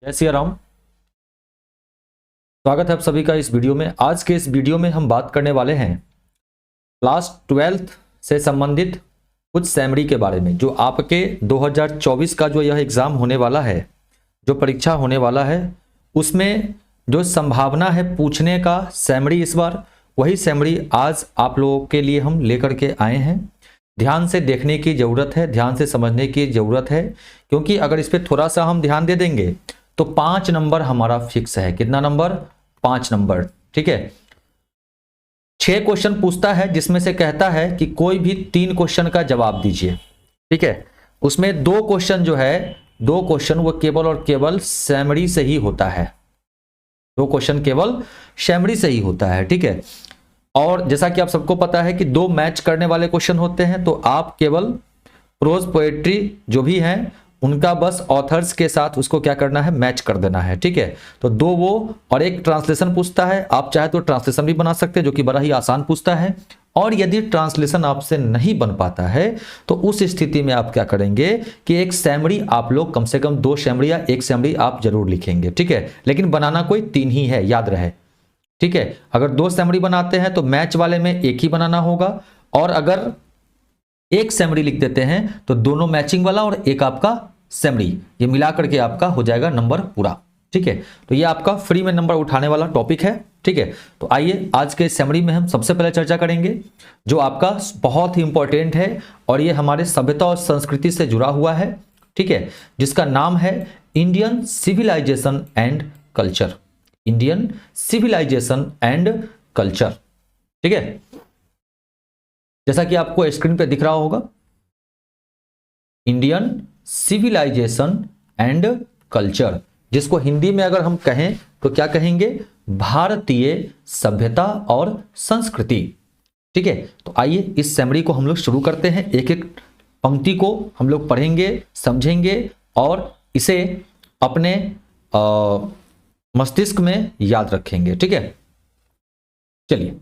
जय सिया राम। स्वागत है आप सभी का इस वीडियो में। आज के इस वीडियो में हम बात करने वाले हैं क्लास 12th से संबंधित कुछ सैमरी के बारे में, जो आपके 2024 का जो यह एग्ज़ाम होने वाला है, जो परीक्षा होने वाला है, उसमें जो संभावना है पूछने का सैमरी, इस बार वही सैमरी आज आप लोगों के लिए हम लेकर के आए हैं। ध्यान से देखने की ज़रूरत है, ध्यान से समझने की ज़रूरत है, क्योंकि अगर इस पर थोड़ा सा हम ध्यान दे देंगे तो 5 नंबर हमारा फिक्स है। कितना नंबर? 5 नंबर। ठीक है। 6 क्वेश्चन पूछता है, जिसमें से कहता है कि कोई भी 3 क्वेश्चन का जवाब दीजिए। ठीक है। उसमें 2 क्वेश्चन जो है, 2 क्वेश्चन वो केवल और केवल सैमरी से ही होता है। 2 क्वेश्चन केवल सैमरी से ही होता है। ठीक है। और जैसा कि आप सबको पता है कि 2 मैच करने वाले क्वेश्चन होते हैं, तो आप केवल प्रोज पोएट्री जो भी हैं उनका बस ऑथर्स के साथ उसको क्या करना है, मैच कर देना है। ठीक है। तो 2 वो और एक ट्रांसलेशन पूछता है। आप चाहे तो ट्रांसलेशन भी बना सकते हैं, जो कि बड़ा ही आसान पूछता है। और यदि ट्रांसलेशन आपसे नहीं बन पाता है तो उस स्थिति में आप क्या करेंगे कि एक सैमरी आप लोग कम से कम 2 सैमरी या 1 सैमरी आप जरूर लिखेंगे। ठीक है। लेकिन बनाना कोई 3 ही है, याद रहे। ठीक है। अगर 2 सैमरी बनाते हैं तो मैच वाले में 1 ही बनाना होगा, और अगर 1 सैमरी लिख देते हैं तो दोनों मैचिंग वाला और 1 आपका सैमरी, ये मिला करके आपका हो जाएगा नंबर पूरा। ठीक है। तो ये आपका फ्री में नंबर उठाने वाला टॉपिक है। ठीक है। तो आइए आज के सैमरी में हम सबसे पहले चर्चा करेंगे, जो आपका बहुत ही इंपॉर्टेंट है और ये हमारे सभ्यता और संस्कृति से जुड़ा हुआ है। ठीक है। जिसका नाम है Indian civilisation and culture. Indian civilisation and culture. ठीक है। जैसा कि आपको स्क्रीन पे दिख रहा होगा, इंडियन सिविलाइजेशन एंड कल्चर, जिसको हिंदी में अगर हम कहें तो क्या कहेंगे? भारतीय सभ्यता और संस्कृति। ठीक है। तो आइए इस सैमरी को हम लोग शुरू करते हैं। एक एक पंक्ति को हम लोग पढ़ेंगे, समझेंगे और इसे अपने मस्तिष्क में याद रखेंगे। ठीक है। चलिए।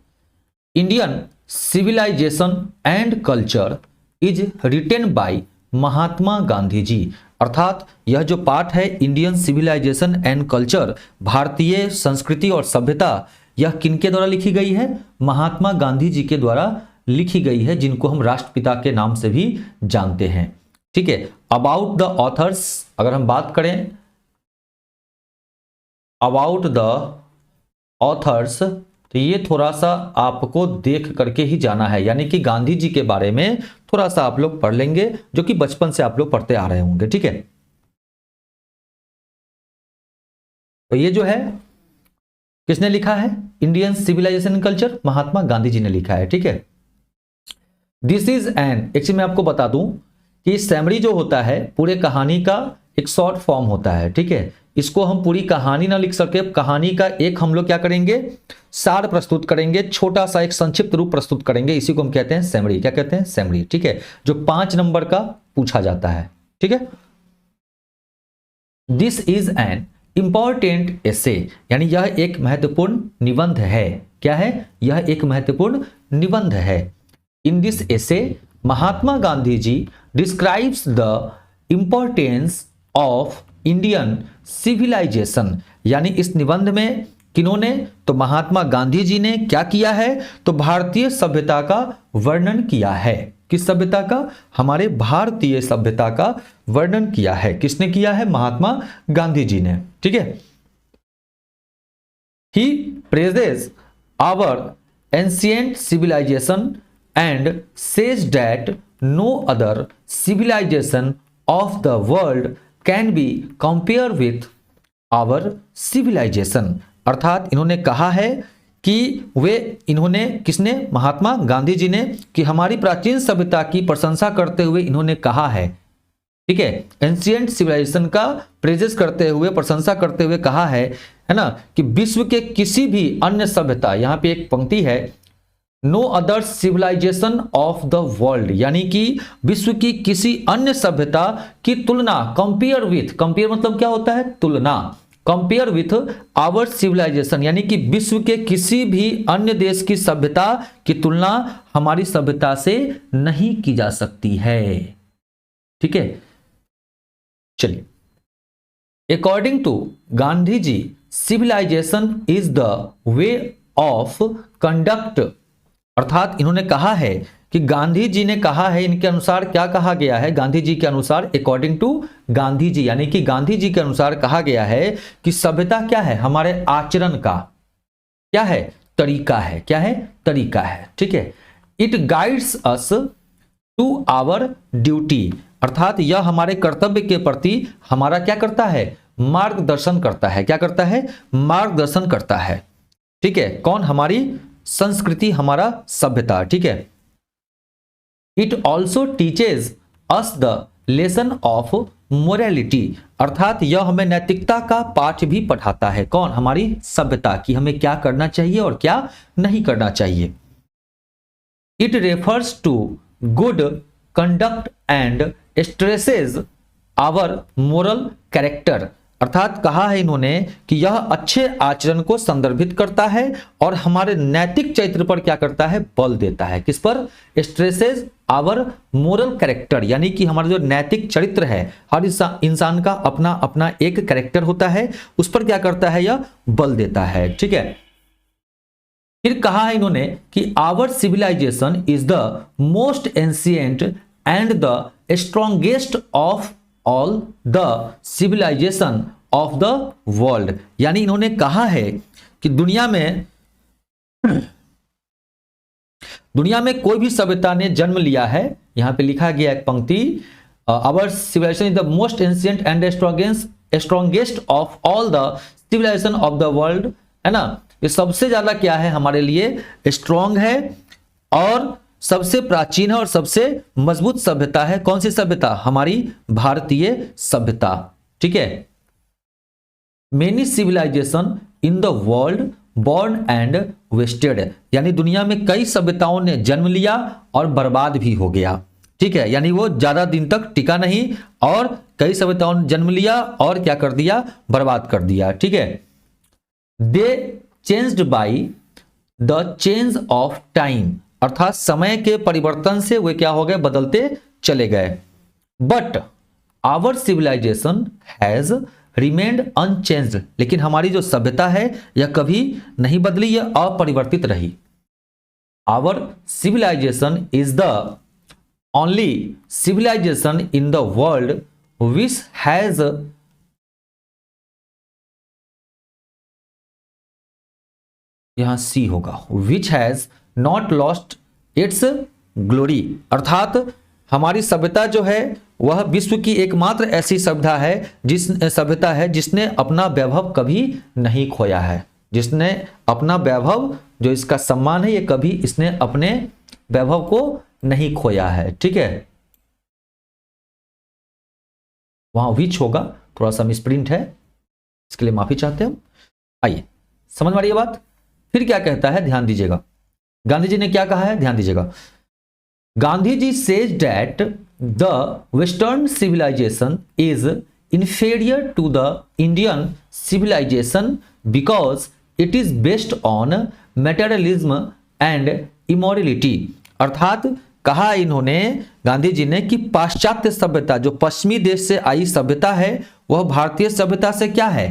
Indian civilisation and culture is written by Mahatma Gandhi ji. अर्थात यह जो पाठ है इंडियन सिविलाइजेशन एंड कल्चर, भारतीय संस्कृति और सभ्यता, यह किनके द्वारा लिखी गई है? महात्मा गांधी जी के द्वारा लिखी गई है, जिनको हम राष्ट्रपिता के नाम से भी जानते हैं। ठीक है। अबाउट द ऑथर्स, अगर हम बात करें अबाउट द ऑथर्स, तो ये थोड़ा सा आपको देख करके ही जाना है, यानी कि गांधी जी के बारे में थोड़ा सा आप लोग पढ़ लेंगे, जो कि बचपन से आप लोग पढ़ते आ रहे होंगे। ठीक है। तो ये जो है किसने लिखा है? इंडियन सिविलाइजेशन एंड कल्चर, महात्मा गांधी जी ने लिखा है। ठीक है। दिस इज एन, एक्चुअली मैं आपको बता दूं कि सैमरी जो होता है पूरे कहानी का एक शॉर्ट फॉर्म होता है। ठीक है। इसको हम पूरी कहानी ना लिख सके, कहानी का एक हम लोग क्या करेंगे, सार प्रस्तुत करेंगे, छोटा सा एक संक्षिप्त रूप प्रस्तुत करेंगे। इसी को हम कहते हैं सैमरी। क्या कहते हैं? सैमरी। ठीक है। जो 5 नंबर का पूछा जाता है। ठीक है। दिस इज एन इंपॉर्टेंट एसे, यानी यह एक महत्वपूर्ण निबंध है। क्या है? यह एक महत्वपूर्ण निबंध है। In this essay Mahatma Gandhi ji describes the importance of Indian civilisation, यानी इस निबंध में किन्होंने? तो महात्मा गांधी जी ने क्या किया है? तो भारतीय सभ्यता का वर्णन किया है। किस सभ्यता का? हमारे भारतीय सभ्यता का वर्णन किया है। किसने किया है? महात्मा गांधी जी ने। ठीक है। He praises our ancient civilization and says that no other civilization of the world can be compared with our civilization। अर्थात इन्होंने कहा है कि इन्होंने किसने? महात्मा गांधी जी ने, कि हमारी प्राचीन सभ्यता की प्रशंसा करते हुए इन्होंने कहा है। ठीक है। एंशिएंट सिविलाइजेशन का प्रेजेस करते हुए, प्रशंसा करते हुए कहा है ना, कि विश्व के किसी भी अन्य सभ्यता, यहां पे एक पंक्ति है, no other civilisation of the world, यानी कि विश्व की किसी अन्य सभ्यता की तुलना, कंपेयर विथ, कंपेयर मतलब क्या होता है? तुलना। कंपेयर विथ आवर सिविलाइजेशन, यानी कि विश्व के किसी भी अन्य देश की सभ्यता की तुलना हमारी सभ्यता से नहीं की जा सकती है। ठीक है। चलिए according to Gandhi ji civilisation is the way of conduct, अर्थात इन्होंने कहा है कि गांधी जी ने कहा है, इनके अनुसार क्या कहा गया है, गांधी जी के अनुसार, अकॉर्डिंग टू गांधी जी, यानी कि गांधी जी के अनुसार कहा गया है कि सभ्यता क्या है, हमारे आचरण का क्या है, तरीका है, क्या है, तरीका है, ठीक है। It guides us to our duty, अर्थात यह हमारे कर्तव्य के प्रति हमारा क्या करता है, मार्गदर्शन करता है, क्या करता है, मार्गदर्शन करता है, ठीक है। कौन, हमारी संस्कृति, हमारा सभ्यता, ठीक है। It also teaches us the lesson of morality, अर्थात यह हमें नैतिकता का पाठ भी पढ़ाता है, कौन, हमारी सभ्यता, कि हमें क्या करना चाहिए और क्या नहीं करना चाहिए। It refers to good conduct and stresses our moral character, अर्थात कहा है इन्होंने कि यह अच्छे आचरण को संदर्भित करता है और हमारे नैतिक चरित्र पर क्या करता है, बल देता है, किस पर, स्ट्रेसेस आवर मोरल कैरेक्टर, यानी कि हमारा जो नैतिक चरित्र है, हर इंसान का अपना अपना एक कैरेक्टर होता है, उस पर क्या करता है, यह बल देता है, ठीक है। फिर कहा है इन्होंने कि our civilisation is the most ancient and the strongest of all the civilisation of the world, यानी इन्होंने कहा है कि दुनिया में कोई भी सभ्यता ने जन्म लिया है, यहां पे लिखा गया एक पंक्ति, our civilisation is the most ancient and strongest of all the civilisation of the world, है ना, ये सबसे ज्यादा क्या है, हमारे लिए स्ट्रॉन्ग है और सबसे प्राचीन है और सबसे मजबूत सभ्यता है, कौन सी सभ्यता, हमारी भारतीय सभ्यता, ठीक है। Many civilisation in the world born and wasted, यानी दुनिया में कई सभ्यताओं ने जन्म लिया और बर्बाद भी हो गया, ठीक है, यानी वो ज्यादा दिन तक टिका नहीं और कई सभ्यताओं ने जन्म लिया और क्या कर दिया, बर्बाद कर दिया, ठीक है। They changed by the change of time, अर्थात समय के परिवर्तन से वे क्या हो गए, बदलते चले गए। But our civilisation has remained unchanged, लेकिन हमारी जो सभ्यता है यह कभी नहीं बदली, यह अपरिवर्तित रही। Our civilisation is the only civilisation in the world which has, यहां सी होगा, which has not lost its glory, अर्थात हमारी सभ्यता जो है वह विश्व की एकमात्र ऐसी सभ्यता है जिसने अपना वैभव कभी नहीं खोया है, जिसने अपना वैभव, जो इसका सम्मान है, ये कभी इसने अपने वैभव को नहीं खोया है, ठीक है। वहां विच होगा, थोड़ा सा मिसप्रिंट है, इसके लिए माफी चाहते हैं हम। आइए समझ में आ रही है बात। फिर क्या कहता है, ध्यान दीजिएगा, गांधी जी ने क्या कहा है, ध्यान दीजिएगा। Gandhi ji says that the western civilisation is inferior to the Indian civilization because it is based on materialism and immorality, अर्थात कहा इन्होंने, गांधी जी ने, कि पाश्चात्य सभ्यता, जो पश्चिमी देश से आई सभ्यता है, वह भारतीय सभ्यता से क्या है,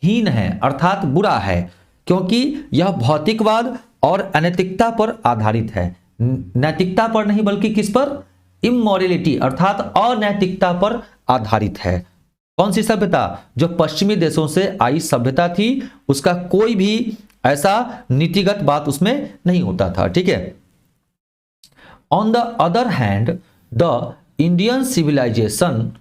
हीन है, अर्थात बुरा है, क्योंकि यह भौतिकवाद और अनैतिकता पर आधारित है, नैतिकता पर नहीं बल्कि किस पर, इमोरलिटी, अर्थात अनैतिकता पर आधारित है। कौन सी सभ्यता, जो पश्चिमी देशों से आई सभ्यता थी, उसका कोई भी ऐसा नीतिगत बात उसमें नहीं होता था, ठीक है। On the other hand the Indian civilisation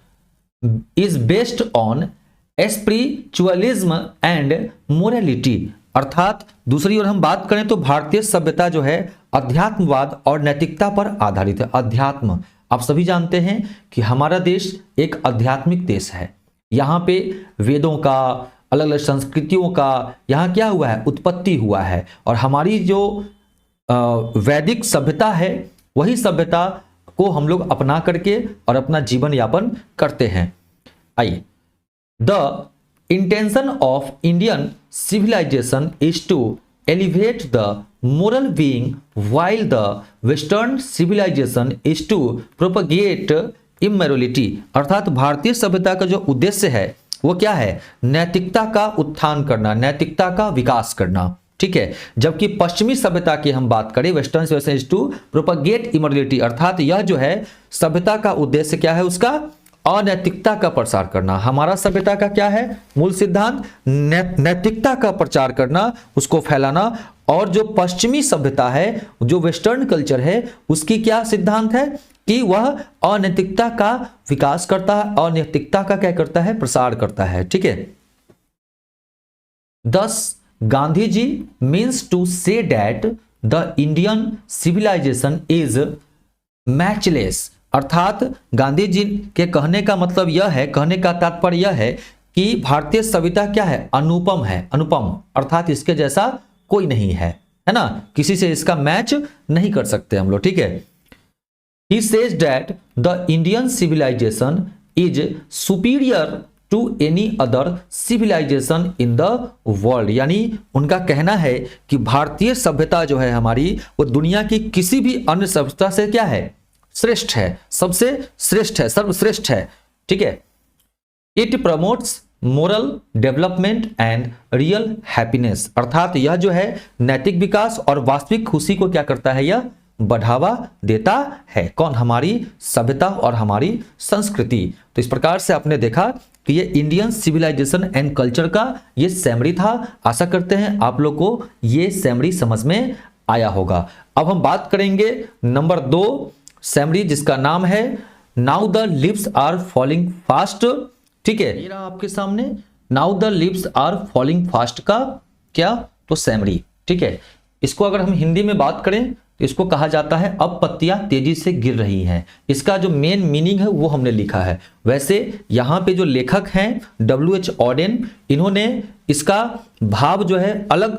is based on spiritualism and morality, अर्थात दूसरी ओर हम बात करें तो भारतीय सभ्यता जो है अध्यात्मवाद और नैतिकता पर आधारित है। अध्यात्म, आप सभी जानते हैं कि हमारा देश एक आध्यात्मिक देश है, यहाँ पे वेदों का, अलग अलग संस्कृतियों का यहाँ क्या हुआ है, उत्पत्ति हुआ है, और हमारी जो वैदिक सभ्यता है वही सभ्यता को हम लोग अपना करके और अपना जीवन यापन करते हैं। आइए, the intention of Indian civilization is to elevate the moral being while the western civilization is to propagate immorality, अर्थात भारतीय सभ्यता का जो उद्देश्य है वो क्या है, नैतिकता का उत्थान करना, नैतिकता का विकास करना, ठीक है। जबकि पश्चिमी सभ्यता की हम बात करें, western civilisation is to propagate immorality, अर्थात यह जो है सभ्यता का उद्देश्य क्या है, उसका अनैतिकता का प्रसार करना। हमारा सभ्यता का क्या है मूल सिद्धांत, नैतिकता का प्रचार करना, उसको फैलाना। और जो पश्चिमी सभ्यता है, जो वेस्टर्न कल्चर है, उसकी क्या सिद्धांत है कि वह अनैतिकता का विकास करता है, अनैतिकता का क्या करता है, प्रसार करता है, ठीक है। Thus Gandhi ji means to say that the Indian civilisation is matchless, अर्थात गांधी जी के कहने का मतलब यह है, कहने का तात्पर्य यह है कि भारतीय सभ्यता क्या है, अनुपम है, अनुपम अर्थात इसके जैसा कोई नहीं है ना, किसी से इसका मैच नहीं कर सकते हम लोग, ठीक है। He says that the Indian civilization is superior to any other civilization in the world, यानी उनका कहना है कि भारतीय सभ्यता जो है हमारी, वो दुनिया की किसी भी अन्य सभ्यता से क्या है, श्रेष्ठ है, सबसे श्रेष्ठ है, सर्वश्रेष्ठ है, ठीक है। It promotes moral development and real happiness, अर्थात यह जो है नैतिक विकास और वास्तविक खुशी को क्या करता है, यह बढ़ावा देता है। कौन, हमारी सभ्यता और हमारी संस्कृति। तो इस प्रकार से आपने देखा कि ये इंडियन सिविलाइजेशन एंड कल्चर का ये सैमरी था। आशा करते हैं आप लोग को ये सैमरी समझ में आया होगा। अब हम बात करेंगे नंबर 2 सैमरी, जिसका नाम है now the leaves are falling fast, ठीक है। ये रहा आपके सामने, now the leaves are falling fast का क्या, तो सैमरी, ठीक है। इसको अगर हम हिंदी में बात करें तो इसको कहा जाता है अब पत्तियां तेजी से गिर रही हैं। इसका जो मेन मीनिंग है वो हमने लिखा है। वैसे यहाँ पे जो लेखक हैं W.H. ऑडेन, इन्होंने इसका भाव जो है अलग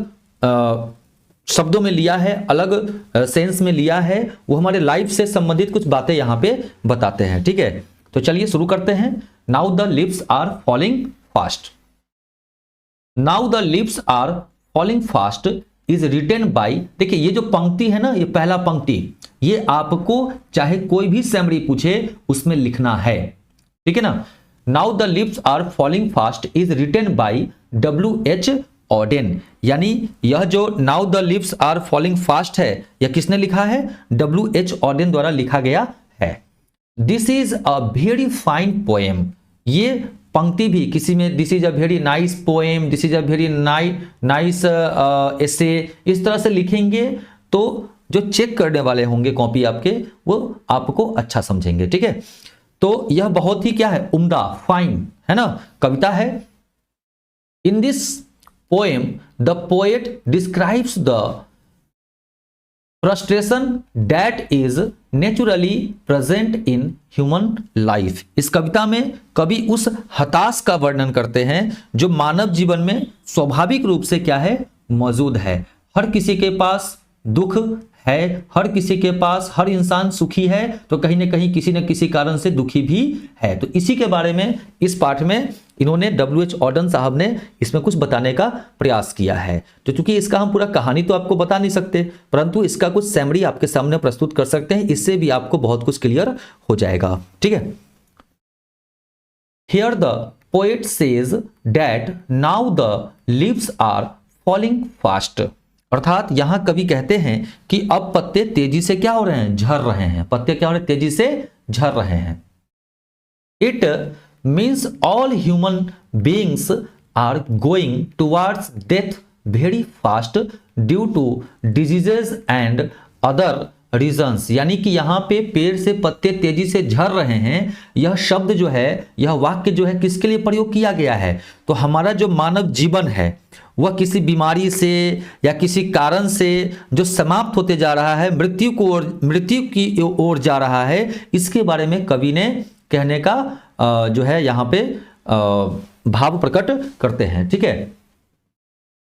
शब्दों में लिया है, अलग सेंस में लिया है। वो हमारे लाइफ से संबंधित कुछ बातें यहाँ पे बताते हैं, ठीक है। तो चलिए शुरू करते हैं। Now the leaves are falling fast. Now the leaves are falling fast is written by, देखिए ये जो पंक्ति है ना, ये पहला पंक्ति, ये आपको चाहे कोई भी सैमरी पूछे उसमें लिखना है, ठीक है ना। Now the leaves are falling fast is written by W.H. Auden, यानी यह जो now the leaves are falling fast है, यह किसने लिखा है, W.H. ऑडेन द्वारा लिखा गया है। This is a very fine poem, ये पंक्ति भी किसी में this is a very nice poem, this is a very nice essay, इस तरह से लिखेंगे तो जो चेक करने वाले होंगे कॉपी आपके, वो आपको अच्छा समझेंगे, ठीक है। तो यह बहुत ही क्या है, उम्दा, फाइन है ना, कविता है। In this poem the poet describes the frustration that is naturally present in human life. इस कविता में कवि उस हताश का वर्णन करते हैं जो मानव जीवन में स्वाभाविक रूप से क्या है, मौजूद है। हर किसी के पास दुख है, हर किसी के पास, हर इंसान सुखी है तो कहीं ना कहीं किसी न किसी कारण से दुखी भी है। तो इसी के बारे में इस पाठ में इन्होंने W.H. ऑडेन साहब ने इसमें कुछ बताने का प्रयास किया है। तो चूंकि इसका हम पूरा कहानी तो आपको बता नहीं सकते, परंतु इसका कुछ सैमरी आपके सामने प्रस्तुत कर सकते हैं, इससे भी आपको बहुत कुछ क्लियर हो जाएगा, ठीक है। Here the poet says that now the leaves are falling fast, अर्थात यहां कवि कहते हैं कि अब पत्ते तेजी से क्या हो रहे हैं, झड़ रहे हैं। पत्ते क्या हो रहे हैं, तेजी से झड़ रहे हैं। It means all human beings are going towards death very fast due to diseases and other reasons, यानी कि यहाँ पे पेड़ से पत्ते तेजी से झड़ रहे हैं, यह शब्द जो है, यह वाक्य जो है किसके लिए प्रयोग किया गया है, तो हमारा जो मानव जीवन है वह किसी बीमारी से या किसी कारण से जो समाप्त होते जा रहा है, मृत्यु की ओर जा रहा है, इसके बारे में कवि ने कहने का जो है यहाँ पे भाव प्रकट करते हैं, ठीक है।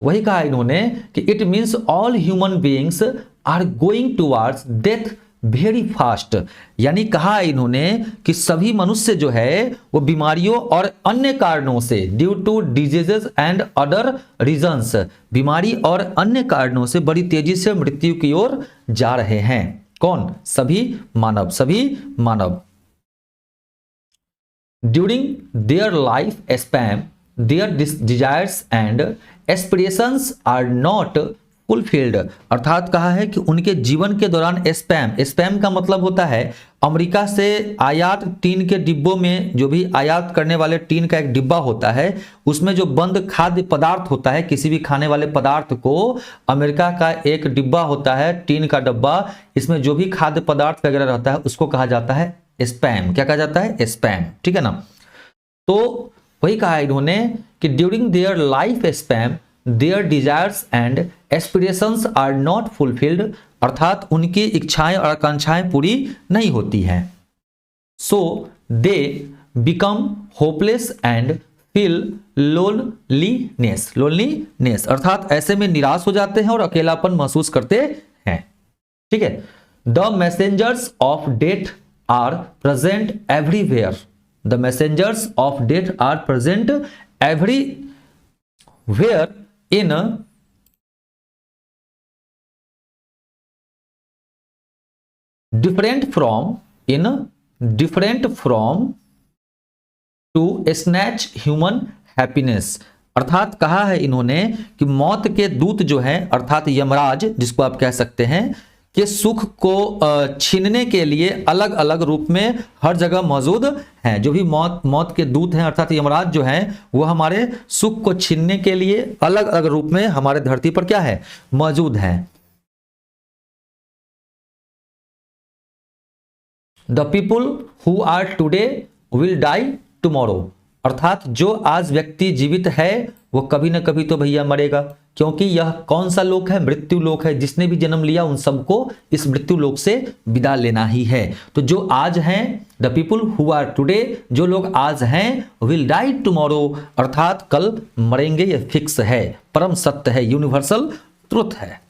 वही कहा इन्होंने कि it means all human beings are going towards death very fast, यानी कहा इन्होंने कि सभी मनुष्य जो है वो बीमारियों और अन्य कारणों से, due to diseases and other reasons, बीमारी और अन्य कारणों से बड़ी तेजी से मृत्यु की ओर जा रहे हैं। कौन, सभी मानव, सभी मानव। During their life span their desires and aspirations are not fulfilled. अर्थात कहा है कि उनके जीवन के दौरान स्पैम का मतलब होता है अमेरिका से आयात टीन के डिब्बों में, जो भी आयात करने वाले टीन का एक डिब्बा होता है उसमें जो बंद खाद्य पदार्थ होता है, किसी भी खाने वाले पदार्थ को अमेरिका का एक डिब्बा होता है, टीन का डिब्बा, इसमें जो भी खाद्य पदार्थ वगैरह रहता है उसको कहा जाता है स्पैम। क्या कहा जाता है? स्पैम। ठीक है ना। तो वही कहा इन्होंने कि during their life span their desires and aspirations are not fulfilled. अर्थात उनकी इच्छाएं और आकांक्षाएं पूरी नहीं होती हैं। So they become hopeless and feel loneliness. अर्थात ऐसे में निराश हो जाते हैं और अकेलापन महसूस करते हैं। ठीक है। The messengers of death are present everywhere. The messengers of death are present everywhere in different from to snatch human happiness। अर्थात कहा है इन्होंने कि मौत के दूत जो हैं, अर्थात यमराज जिसको आप कह सकते हैं, कि सुख को छीनने के लिए अलग अलग रूप में हर जगह मौजूद हैं। जो भी मौत के दूत हैं अर्थात यमराज जो हैं वो हमारे सुख को छीनने के लिए अलग अलग रूप में हमारे धरती पर क्या है? मौजूद हैं। The people who are today will die tomorrow. अर्थात जो आज व्यक्ति जीवित है वो कभी ना कभी तो भैया मरेगा, क्योंकि यह कौन सा लोक है? मृत्यु लोक है। जिसने भी जन्म लिया उन सबको इस मृत्यु लोक से विदा लेना ही है। तो जो आज हैं, the people who are today, जो लोग आज हैं, विल डाई टुमारो, अर्थात कल मरेंगे। यह फिक्स है, परम सत्य है, यूनिवर्सल ट्रुथ है।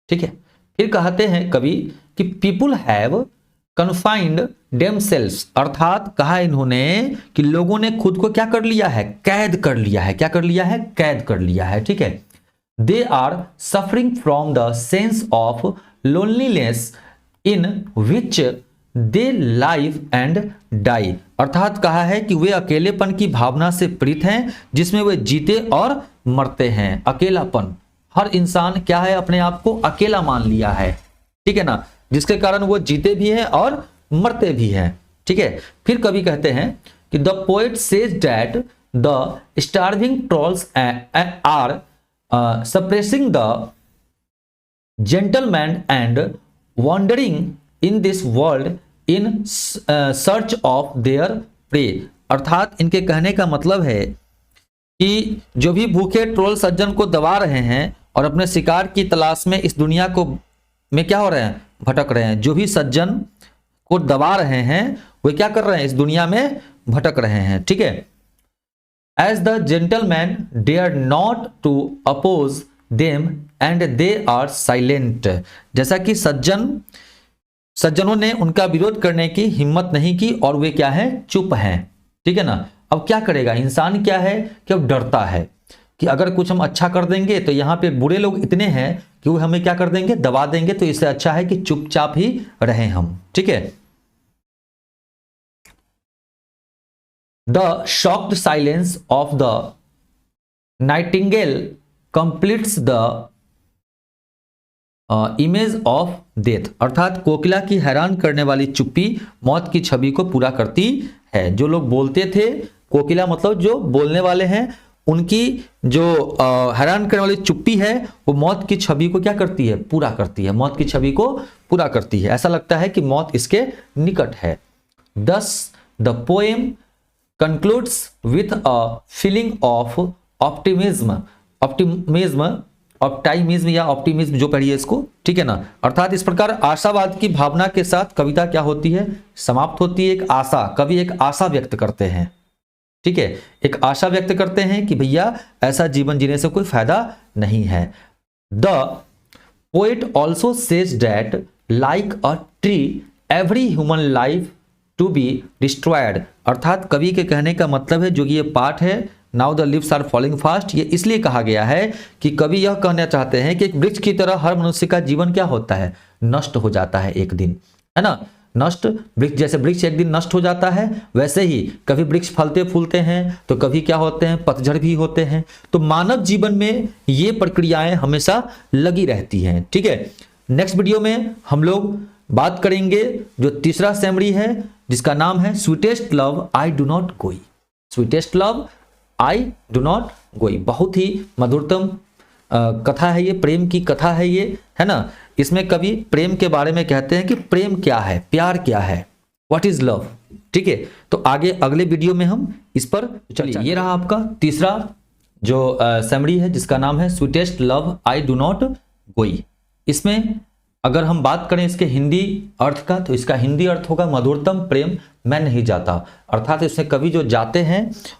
ठीक है। फिर कहते हैं कवि कि पीपुल हैव कन्फाइंड देमसेल्व्स। अर्थात कहा इन्होंने कि लोगों ने खुद को क्या कर लिया है? कैद कर लिया है। क्या कर लिया है? कैद कर लिया है। ठीक है। They are suffering from the sense of loneliness in which they live and die. अर्थात कहा है कि वे अकेलेपन की भावना से पीड़ित हैं जिसमें वे जीते और मरते हैं। अकेलापन, हर इंसान क्या है? अपने आप को अकेला मान लिया है। ठीक है ना, जिसके कारण वो जीते भी हैं और मरते भी हैं। ठीक है। फिर कवि कहते हैं कि the poet says that the starving trolls are suppressing the gentleman and wandering in this world in search of their prey. अर्थात इनके कहने का मतलब है कि जो भी भूखे ट्रोल सज्जन को दबा रहे हैं और अपने शिकार की तलाश में इस दुनिया को में क्या हो रहे हैं? भटक रहे हैं। जो भी सज्जन को दबा रहे हैं वे क्या कर रहे हैं? इस दुनिया में भटक रहे हैं। ठीक है। As the gentleman dare not to oppose them and they are silent. जैसा कि सज्जनों ने उनका विरोध करने की हिम्मत नहीं की और वे क्या है? चुप हैं। ठीक है ना। अब क्या करेगा इंसान? क्या है कि अब डरता है कि अगर कुछ हम अच्छा कर देंगे तो यहाँ पे बुरे लोग इतने हैं कि वो हमें क्या कर देंगे? दबा देंगे। तो इससे अच्छा है कि चुपचाप ही रहें हम। ठीक है। The shocked silence of the Nightingale completes the image of death. अर्थात कोकिला की हैरान करने वाली चुप्पी मौत की छवि को पूरा करती है। जो लोग बोलते थे, कोकिला मतलब जो बोलने वाले हैं, उनकी जो हैरान करने वाली चुप्पी है वो मौत की छवि को क्या करती है? पूरा करती है। मौत की छवि को पूरा करती है। ऐसा लगता है कि मौत इसके निकट है। Thus the poem concludes with a feeling of optimism या ऑप्टिमिज्म जो पढ़िए इसको। ठीक है ना। अर्थात इस प्रकार आशावाद की भावना के साथ कविता क्या होती है? समाप्त होती है। एक आशा, कवि एक आशा व्यक्त करते हैं। ठीक है। एक आशा व्यक्त करते हैं कि भैया ऐसा जीवन जीने से कोई फायदा नहीं है। The poet also says that like a tree every human life to be destroyed. अर्थात कवि के कहने का मतलब है, जो ये पार्ट है now the leaves are falling fast, ये इसलिए कहा गया है कि कवि यह कहना चाहते हैं कि एक वृक्ष की तरह हर मनुष्य का जीवन क्या होता है? नष्ट हो जाता है एक दिन, है ना। नष्ट, वृक्ष जैसे वृक्ष एक दिन नष्ट हो जाता है वैसे ही कभी वृक्ष फलते फूलते हैं तो कभी क्या होते हैं, पतझड़ भी होते हैं। तो मानव जीवन में ये प्रक्रियाएं हमेशा लगी रहती हैं। ठीक है, नेक्स्ट वीडियो में हम लोग बात करेंगे जो तीसरा सेमरी है जिसका नाम है sweetest love I do not go. Sweetest love I do not go, बहुत ही मधुरतम कथा है ये, प्रेम की कथा है ये, है ना। इसमें कवि प्रेम के बारे में कहते हैं कि प्रेम क्या है, प्यार क्या है, व्हाट इज लव। ठीक है, तो आगे अगले वीडियो में हम इस पर चलिए। ये रहा आपका तीसरा जो समरी है जिसका नाम है sweetest love I do not गोई। इसमें अगर हम बात करें इसके हिंदी अर्थ का तो इसका हिंदी अर्थ होगा मधुरतम प्रेम मैं नहीं जाता। अर्थात इसमें कवि जो जाते हैं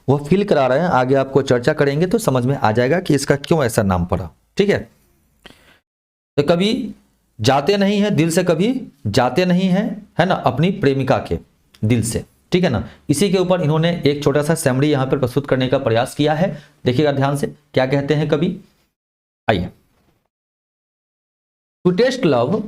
वो फील करा रहे हैं, आगे आपको चर्चा करेंगे तो समझ में आ जाएगा कि इसका क्यों ऐसा नाम पड़ा। ठीक है, तो कभी जाते नहीं है दिल से, कभी जाते नहीं है ना, अपनी प्रेमिका के दिल से। ठीक है ना, इसी के ऊपर इन्होंने एक छोटा सा समरी यहां पर प्रस्तुत करने का प्रयास किया है। देखिएगा ध्यान से क्या कहते हैं कवि, आइए। स्वीटेस्ट लव,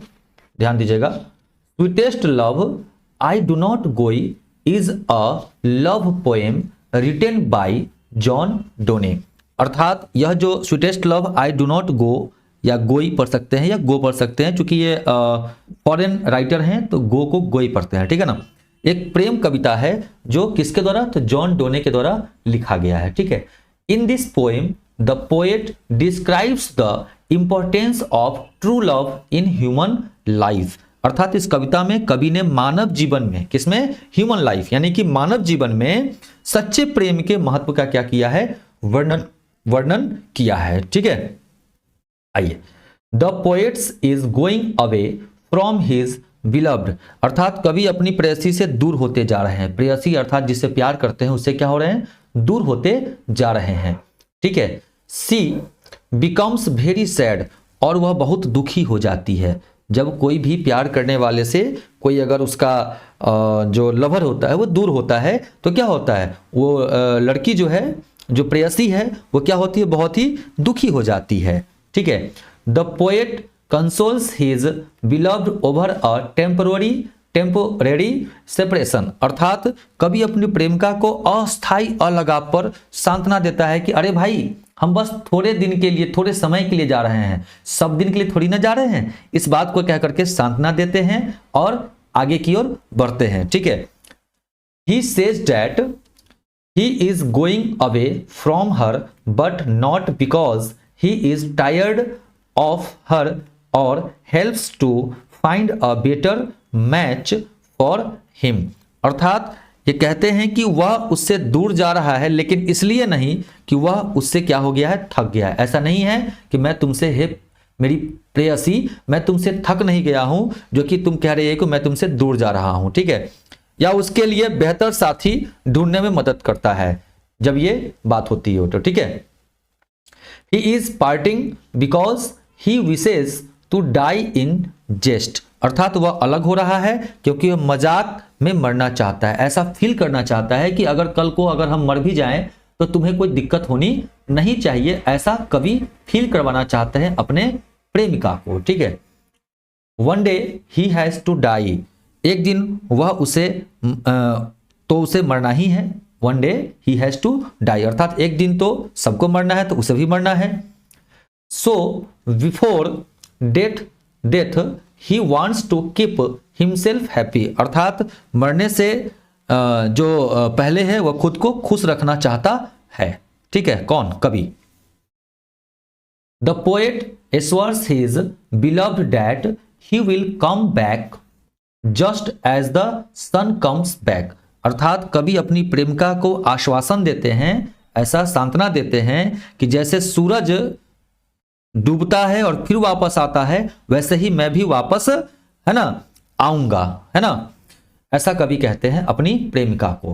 ध्यान दीजिएगा, sweetest love I do not go is a love poem written by John Donne. अर्थात यह जो sweetest love I do not go या गोई पढ़ सकते हैं या गो पढ़ सकते हैं, क्योंकि ये फॉरेन राइटर हैं तो गो को गोई पढ़ते हैं। ठीक है ना, एक प्रेम कविता है जो किसके द्वारा, तो जॉन डोने के द्वारा लिखा गया है। ठीक है, in this poem the poet describes the importance of true love in human life. अर्थात इस कविता में कवि ने मानव जीवन में, किसमें, ह्यूमन लाइफ यानी कि मानव जीवन में सच्चे प्रेम के महत्व का क्या किया है, वर्णन किया है। ठीक है, आइए। The poets is going away from his beloved. अर्थात कवि अपनी प्रेयसी से दूर होते जा रहे हैं। प्रेयसी अर्थात जिससे प्यार करते हैं उससे क्या हो रहे हैं, दूर होते जा रहे हैं। ठीक है, सी बिकम्स वेरी सैड, और वह बहुत दुखी हो जाती है। जब कोई भी प्यार करने वाले से कोई अगर उसका जो लवर होता है वो दूर होता है तो क्या होता है, वो लड़की जो है, जो प्रेयसी है, वो क्या होती है, बहुत ही दुखी हो जाती है। ठीक है, the poet consoles his beloved over a temporary separation. अर्थात कवि अपनी प्रेमिका को अस्थायी अलगाव पर सांत्वना देता है कि अरे भाई हम बस थोड़े दिन के लिए, थोड़े समय के लिए जा रहे हैं, सब दिन के लिए थोड़ी ना जा रहे हैं। इस बात को कह करके सांत्वना देते हैं और आगे की ओर बढ़ते हैं। ठीक है, he says that he is going away from her but not because he is tired of her or helps to find a better match for him। अर्थात ये कहते हैं कि वह उससे दूर जा रहा है लेकिन इसलिए नहीं कि वह उससे क्या हो गया है, थक गया है। ऐसा नहीं है कि मैं तुमसे, हे मेरी प्रेयसी, मैं तुमसे थक नहीं गया हूं जो कि तुम कह रही है कि मैं तुमसे दूर जा रहा हूं। ठीक है, या उसके लिए बेहतर साथी ढूंढने में मदद करता है जब ये बात होती है तो। ठीक है, He is parting because he wishes to die in jest। अर्थात वह अलग हो रहा है क्योंकि वह मजाक में मरना चाहता है, ऐसा फील करना चाहता है कि अगर कल को अगर हम मर भी जाएं तो तुम्हें कोई दिक्कत होनी नहीं चाहिए, ऐसा कवि फील करवाना चाहते हैं अपने प्रेमिका को। ठीक है, one day he has to die, एक दिन वह उसे तो उसे मरना ही है। One day he has to die, अर्थात एक दिन तो सबको मरना है तो उसे भी मरना है। So before death he wants to keep himself happy. अर्थात मरने से जो पहले है वह खुद को खुश रखना चाहता है। ठीक है, कौन, कवि। The poet assures his beloved that he will come back just as the sun comes back. अर्थात कवि अपनी प्रेमिका को आश्वासन देते हैं, ऐसा सांत्वना देते हैं कि जैसे सूरज डूबता है और फिर वापस आता है वैसे ही मैं भी वापस, है ना, आऊंगा, है ना, ऐसा कवि कहते हैं अपनी प्रेमिका को।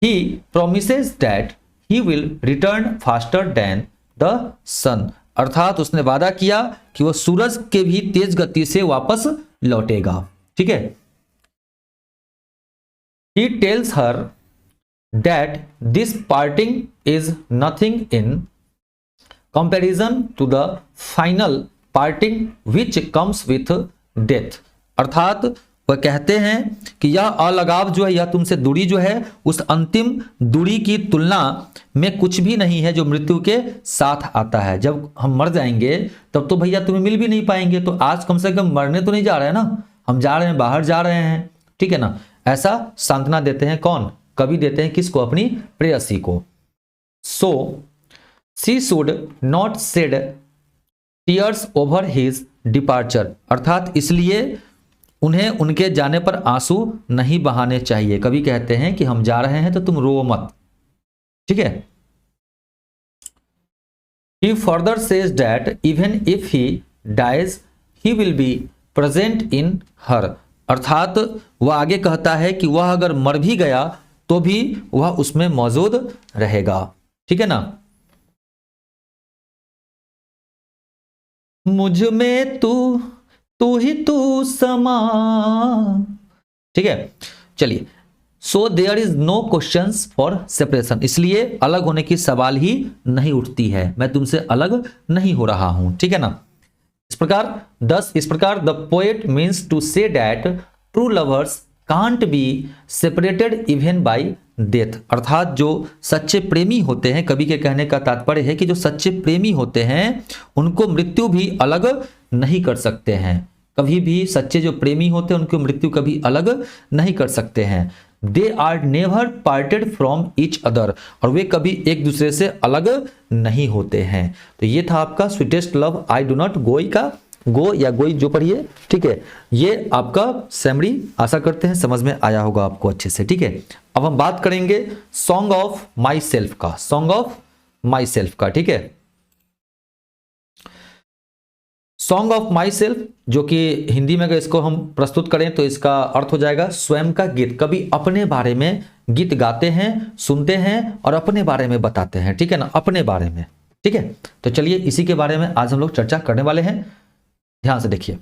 He promises that he will return faster than the sun. अर्थात उसने वादा किया कि वह सूरज के भी तेज गति से वापस लौटेगा। ठीक है, he tells her that this parting is nothing in comparison to the final parting which comes with death। अर्थात वह कहते हैं कि यह अलगाव जो है, यह तुमसे दूरी जो है, उस अंतिम दूरी की तुलना में कुछ भी नहीं है जो मृत्यु के साथ आता है। जब हम मर जाएंगे तब तो भैया तुम्हें मिल भी नहीं पाएंगे, तो आज कम से कम मरने तो नहीं जा रहे हैं ना, हम जा रहे हैं, बाहर जा रहे हैं, ठीक है ना। ऐसा सांत्वना देते हैं कौन? कवि देते हैं किसको? अपनी प्रेयसी को। So she should not shed tears over his departure, अर्थात इसलिए उन्हें उनके जाने पर आंसू नहीं बहाने चाहिए। कवि कहते हैं कि हम जा रहे हैं तो तुम रो मत, ठीक है। He further says that even if he dies, he will be present in her, अर्थात वह आगे कहता है कि वह अगर मर भी गया तो भी वह उसमें मौजूद रहेगा, ठीक है ना। मुझ में तू ही तू समा, ठीक है। चलिए, so there is no question for separation, इसलिए अलग होने की सवाल ही नहीं उठती है, मैं तुमसे अलग नहीं हो रहा हूं, ठीक है ना। इस प्रकार the poet means to say that true lovers can't be separated even by death, अर्थात जो सच्चे प्रेमी होते हैं, कवि के कहने का तात्पर्य है कि जो सच्चे प्रेमी होते हैं उनको मृत्यु भी अलग नहीं कर सकते हैं, कभी भी सच्चे जो प्रेमी होते हैं उनको मृत्यु कभी अलग नहीं कर सकते हैं। They are never parted from each other, और वे कभी एक दूसरे से अलग नहीं होते हैं। तो ये था आपका sweetest love I do not गोई का गो या गोई जो पढ़िए, ठीक है। ये आपका सैमरी, आशा करते हैं समझ में आया होगा आपको अच्छे से, ठीक है। अब हम बात करेंगे सॉन्ग ऑफ माई सेल्फ का, सॉन्ग ऑफ माई सेल्फ का, ठीक है। सॉन्ग ऑफ माई सेल्फ, जो कि हिंदी में अगर इसको हम प्रस्तुत करें तो इसका अर्थ हो जाएगा स्वयं का गीत। कभी अपने बारे में गीत गाते हैं, सुनते हैं और अपने बारे में बताते हैं, ठीक है ना, अपने बारे में, ठीक है। तो चलिए इसी के बारे में आज हम लोग चर्चा करने वाले हैं, ध्यान से देखिए।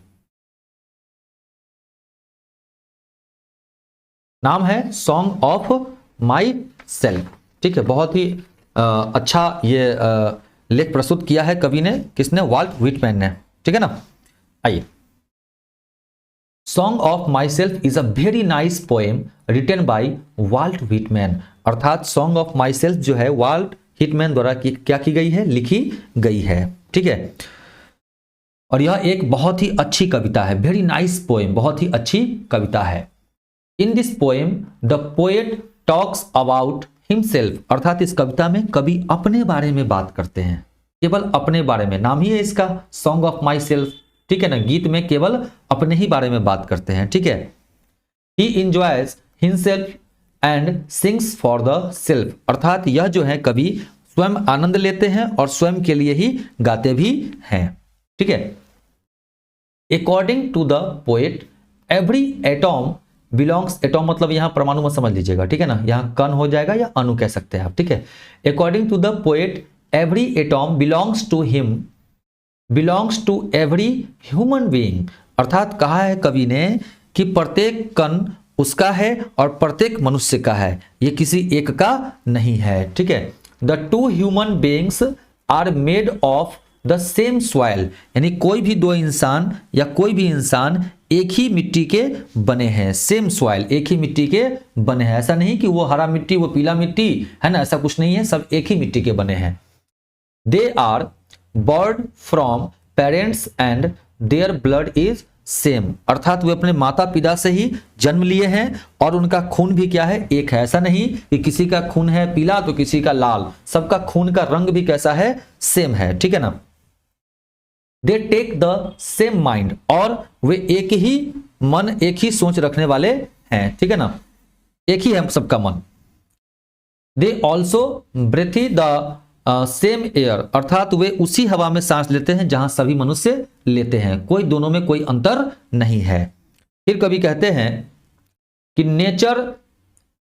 नाम है सॉन्ग ऑफ माई सेल्फ, ठीक है। बहुत ही अच्छा ये लेख प्रस्तुत किया है कवि ने, किसने? वाल्ट व्हिटमैन ने, ठीक है ना। आइए, song of myself is a very nice poem written by Walt Whitman, अर्थात सॉन्ग ऑफ माई सेल्फ जो है वाल्ट व्हिटमैन द्वारा क्या की गई है? लिखी गई है, ठीक है। और यह एक बहुत ही अच्छी कविता है, वेरी नाइस पोएम, बहुत ही अच्छी कविता है। In this poem the poet talks about himself, अर्थात इस कविता में कवि अपने बारे में बात करते हैं, केवल अपने बारे में, नाम ही है इसका सॉन्ग ऑफ माई सेल्फ, ठीक है ना। गीत में केवल अपने ही बारे में बात करते हैं, ठीक है। He enjoys himself and sings for the self, अर्थात यह जो है कवि स्वयं आनंद लेते हैं और स्वयं के लिए ही गाते भी हैं, ठीक है। According to the poet every atom belongs, atom मतलब यहां परमाणु में समझ लीजिएगा, ठीक है ना, यहां कण हो जाएगा या अणु कह सकते हैं आप, ठीक है। According to the poet every atom belongs to him, belongs to every human being, अर्थात कहा है कवि ने कि प्रत्येक कण उसका है और प्रत्येक मनुष्य का है, ये किसी एक का नहीं है, ठीक है। The two human beings are made of the same soil, यानी कोई भी दो इंसान या कोई भी इंसान एक ही मिट्टी के बने हैं, सेम सॉइल, एक ही मिट्टी के बने हैं, ऐसा नहीं कि वो हरा मिट्टी वो पीला मिट्टी है ना, ऐसा कुछ नहीं है, सब एक ही मिट्टी के बने हैं। They are born from parents and their blood is same, अर्थात वे अपने माता पिता से ही जन्म लिए हैं और उनका खून भी क्या है? एक है, ऐसा नहीं कि किसी का खून है पीला तो किसी का लाल, सबका खून का रंग भी कैसा है? सेम है, ठीक है ना। They take the same mind, और वे एक ही मन एक ही सोच रखने वाले हैं, ठीक है ना, एक ही है सबका मन। They also breathe the same air, अर्थात वे उसी हवा में सांस लेते हैं जहां सभी मनुष्य लेते हैं, कोई दोनों में कोई अंतर नहीं है। फिर कभी कहते हैं कि nature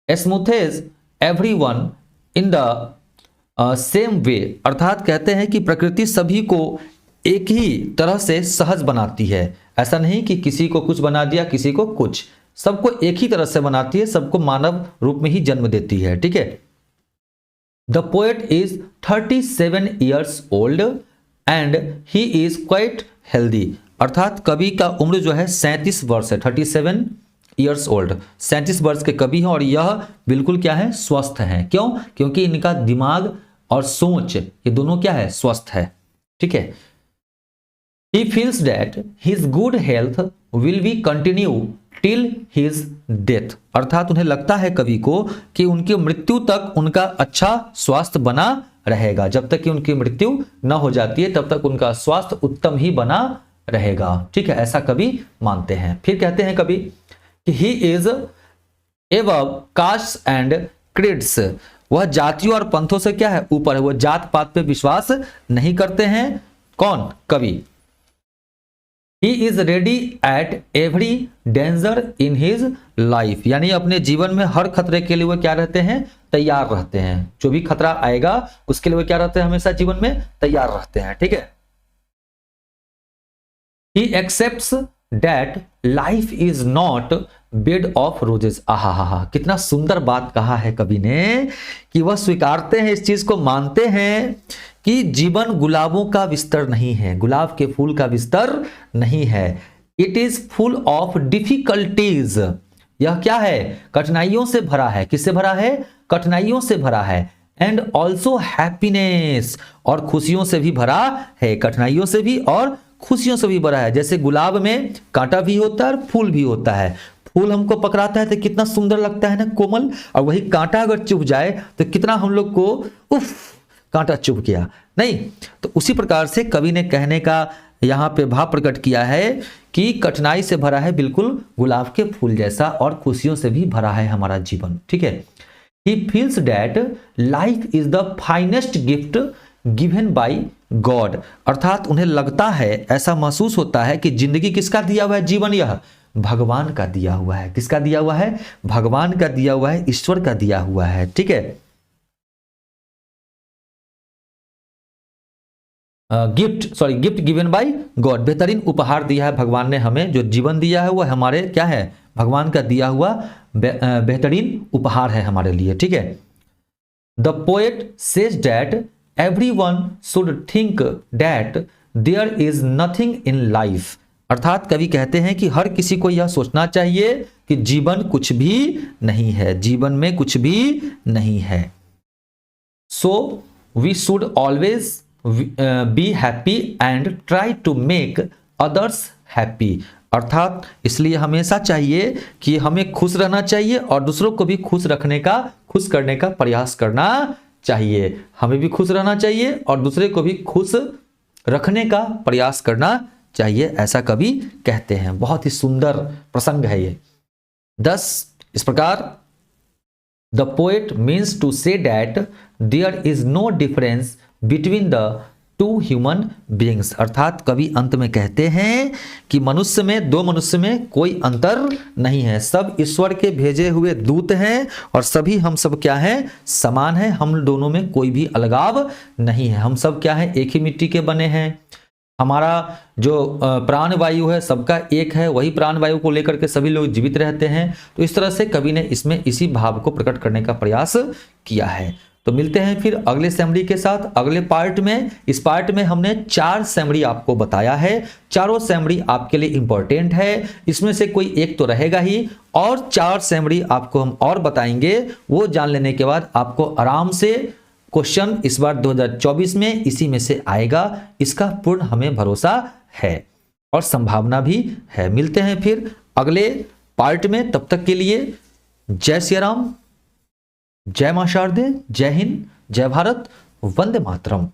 smooths everyone in the same way, अर्थात कहते हैं कि प्रकृति सभी को एक ही तरह से सहज बनाती है, ऐसा नहीं कि किसी को कुछ बना दिया किसी को कुछ, सबको एक ही तरह से बनाती है, सबको मानव रूप में ही जन्म देती है, ठीक है। The poet is 37 years old and he is quite healthy, अर्थात कवि का उम्र जो है 37 वर्ष है, 37 ईयर्स ओल्ड, 37 वर्ष के कवि हैं और यह बिल्कुल क्या है, स्वस्थ हैं। क्यों? क्योंकि इनका दिमाग और सोच ये दोनों क्या है, स्वस्थ है। ठीक है। He feels that his good health will be continue till his death, अर्थात उन्हें लगता है कवि को कि उनकी मृत्यु तक उनका अच्छा स्वास्थ्य बना रहेगा। जब तक कि उनकी मृत्यु न हो जाती है तब तक उनका स्वास्थ्य उत्तम ही बना रहेगा। ठीक है, ऐसा कवि मानते हैं। फिर कहते हैं कवि कि he is above castes and creeds, वह जातियों और पंथों से क्या है, ऊपर है। वह जात पात पे विश्वास नहीं करते हैं। कौन? कवि। He is ready at every danger in his life, यानी अपने जीवन में हर खतरे के लिए वो क्या रहते हैं, तैयार रहते हैं। जो भी खतरा आएगा उसके लिए वो क्या रहते हैं, हमेशा जीवन में तैयार रहते हैं। ठीक है। He accepts that life is not bed of roses, आहा, कितना सुंदर बात कहा है कवि ने कि वह स्वीकारते हैं, इस चीज को मानते हैं कि जीवन गुलाबों का बिस्तर नहीं है, गुलाब के फूल का बिस्तर नहीं है। It is full of difficulties, यह क्या है, कठिनाइयों से भरा है। किससे भरा है? कठिनाइयों से भरा है। एंड ऑल्सो हैप्पीनेस, और खुशियों से भी भरा है। कठिनाइयों से भी और खुशियों से भी भरा है। जैसे गुलाब में कांटा भी होता है और फूल भी होता है। फूल हमको पकड़ाता है तो कितना सुंदर लगता है ना, कोमल, और वही कांटा अगर चुभ जाए तो कितना हम लोग को उफ, कांटा चुभ गया, नहीं। तो उसी प्रकार से कवि ने कहने का यहाँ पे भाव प्रकट किया है कि कठिनाई से भरा है बिल्कुल गुलाब के फूल जैसा, और खुशियों से भी भरा है हमारा जीवन। ठीक है। He feels that life is the finest gift given by God, अर्थात उन्हें लगता है, ऐसा महसूस होता है कि जिंदगी किसका दिया हुआ है, जीवन यह भगवान का दिया हुआ है। किसका दिया हुआ है? भगवान का दिया हुआ है, ईश्वर का दिया हुआ है। ठीक है। गिफ्ट गिवन बाय गॉड, बेहतरीन उपहार दिया है भगवान ने हमें। जो जीवन दिया है वह हमारे क्या है, भगवान का दिया हुआ बेहतरीन उपहार है हमारे लिए। ठीक है। The poet says that everyone should think that there is nothing in life, अर्थात कवि कहते हैं कि हर किसी को यह सोचना चाहिए कि जीवन कुछ भी नहीं है, जीवन में कुछ भी नहीं है। So we should always be happy and try to make others happy, अर्थात इसलिए हमेशा चाहिए कि हमें खुश रहना चाहिए और दूसरों को भी खुश करने का प्रयास करना चाहिए। हमें भी खुश रहना चाहिए और दूसरे को भी खुश रखने का प्रयास करना चाहिए, ऐसा कवि कहते हैं। बहुत ही सुंदर प्रसंग है ये। 10 इस प्रकार the poet means to say that there is no difference between the two human beings, अर्थात कवि अंत में कहते हैं कि दो मनुष्य में कोई अंतर नहीं है। सब ईश्वर के भेजे हुए दूत हैं और सभी हम सब क्या हैं, समान हैं। हम दोनों में कोई भी अलगाव नहीं है। हम सब क्या है, एक ही मिट्टी के बने हैं। हमारा जो प्राण वायु है सबका एक है, वही प्राण वायु को लेकर के सभी लोग जीवित रहते हैं। तो इस तरह से कवि ने इसमें इसी भाव को प्रकट करने का प्रयास किया है। तो मिलते हैं फिर अगले सेमरी के साथ, अगले पार्ट में। इस पार्ट में हमने 4 सेमरी आपको बताया है। चारों सेमरी आपके लिए इंपॉर्टेंट है, इसमें से कोई एक तो रहेगा ही, और 4 सेमरी आपको हम और बताएंगे। वो जान लेने के बाद आपको आराम से क्वेश्चन इस बार 2024 में इसी में से आएगा, इसका पूर्ण हमें भरोसा है और संभावना भी है। मिलते हैं फिर अगले पार्ट में, तब तक के लिए जय श्री राम, जय मां शारदे, जय हिंद, जय भारत, वंदे मातरम।